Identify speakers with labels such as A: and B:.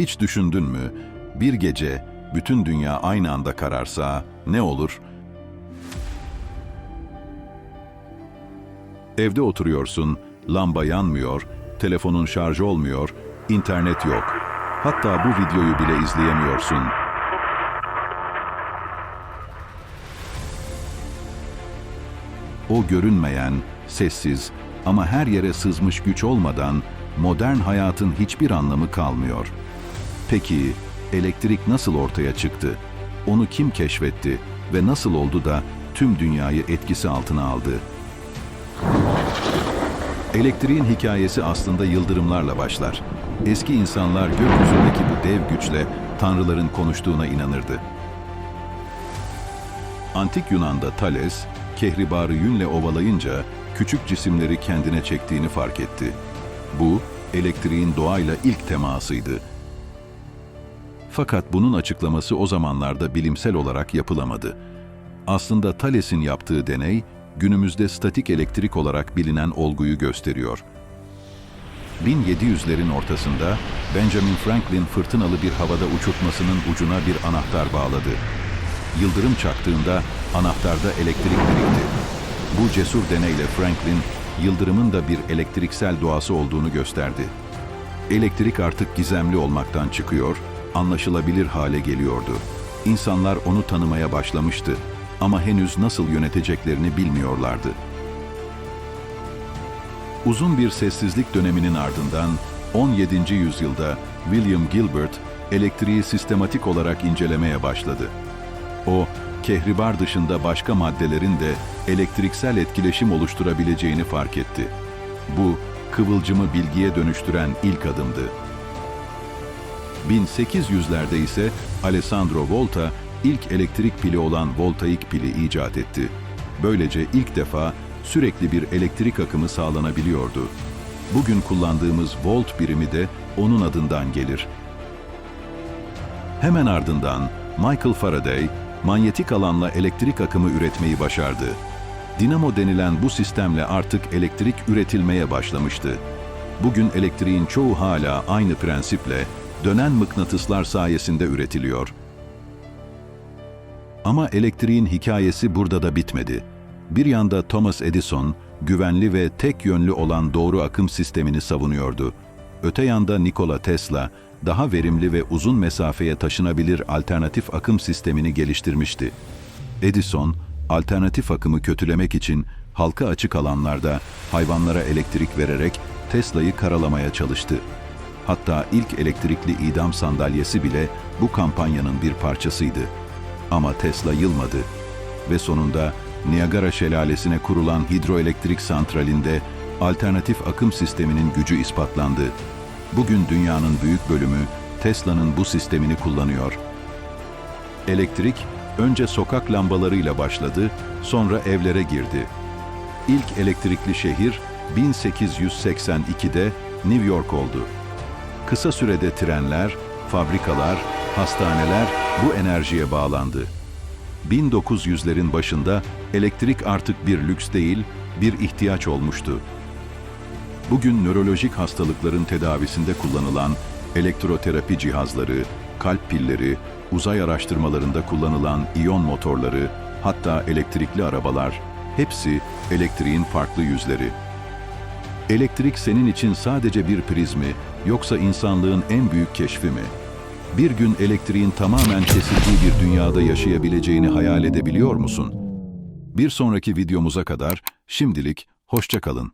A: Hiç düşündün mü? Bir gece bütün dünya aynı anda kararsa ne olur? Evde oturuyorsun, lamba yanmıyor, telefonun şarjı olmuyor, internet yok. Hatta bu videoyu bile izleyemiyorsun. O görünmeyen, sessiz ama her yere sızmış güç olmadan modern hayatın hiçbir anlamı kalmıyor. Peki elektrik nasıl ortaya çıktı? Onu kim keşfetti ve nasıl oldu da tüm dünyayı etkisi altına aldı? Elektriğin hikayesi aslında yıldırımlarla başlar. Eski insanlar gökyüzündeki bu dev güçle tanrıların konuştuğuna inanırdı. Antik Yunan'da Thales, kehribarı yünle ovalayınca küçük cisimleri kendine çektiğini fark etti. Bu, elektriğin doğayla ilk temasıydı. Fakat bunun açıklaması o zamanlarda bilimsel olarak yapılamadı. Aslında Thales'in yaptığı deney, günümüzde statik elektrik olarak bilinen olguyu gösteriyor. 1700'lerin ortasında Benjamin Franklin fırtınalı bir havada uçurtmasının ucuna bir anahtar bağladı. Yıldırım çaktığında anahtarda elektrik birikti. Bu cesur deneyle Franklin, yıldırımın da bir elektriksel doğası olduğunu gösterdi. Elektrik artık gizemli olmaktan çıkıyor, anlaşılabilir hale geliyordu. İnsanlar onu tanımaya başlamıştı ama henüz nasıl yöneteceklerini bilmiyorlardı. Uzun bir sessizlik döneminin ardından 17. yüzyılda William Gilbert elektriği sistematik olarak incelemeye başladı. O, kehribar dışında başka maddelerin de elektriksel etkileşim oluşturabileceğini fark etti. Bu, kıvılcımı bilgiye dönüştüren ilk adımdı. 1800'lerde ise Alessandro Volta, ilk elektrik pili olan voltaik pili icat etti. Böylece ilk defa sürekli bir elektrik akımı sağlanabiliyordu. Bugün kullandığımız volt birimi de onun adından gelir. Hemen ardından Michael Faraday, manyetik alanla elektrik akımı üretmeyi başardı. Dinamo denilen bu sistemle artık elektrik üretilmeye başlamıştı. Bugün elektriğin çoğu hala aynı prensiple dönen mıknatıslar sayesinde üretiliyor. Ama elektriğin hikayesi burada da bitmedi. Bir yanda Thomas Edison, güvenli ve tek yönlü olan doğru akım sistemini savunuyordu. Öte yanda Nikola Tesla, daha verimli ve uzun mesafeye taşınabilir alternatif akım sistemini geliştirmişti. Edison, alternatif akımı kötülemek için halka açık alanlarda hayvanlara elektrik vererek Tesla'yı karalamaya çalıştı. Hatta ilk elektrikli idam sandalyesi bile bu kampanyanın bir parçasıydı. Ama Tesla yılmadı ve sonunda Niagara Şelalesi'ne kurulan hidroelektrik santralinde alternatif akım sisteminin gücü ispatlandı. Bugün dünyanın büyük bölümü Tesla'nın bu sistemini kullanıyor. Elektrik önce sokak lambalarıyla başladı, sonra evlere girdi. İlk elektrikli şehir 1882'de New York oldu. Kısa sürede trenler, fabrikalar, hastaneler bu enerjiye bağlandı. 1900'lerin başında elektrik artık bir lüks değil, bir ihtiyaç olmuştu. Bugün nörolojik hastalıkların tedavisinde kullanılan elektroterapi cihazları, kalp pilleri, uzay araştırmalarında kullanılan iyon motorları, hatta elektrikli arabalar, hepsi elektriğin farklı yüzleri. Elektrik senin için sadece bir priz mi, yoksa insanlığın en büyük keşfi mi? Bir gün elektriğin tamamen kesildiği bir dünyada yaşayabileceğini hayal edebiliyor musun? Bir sonraki videomuza kadar şimdilik hoşça kalın.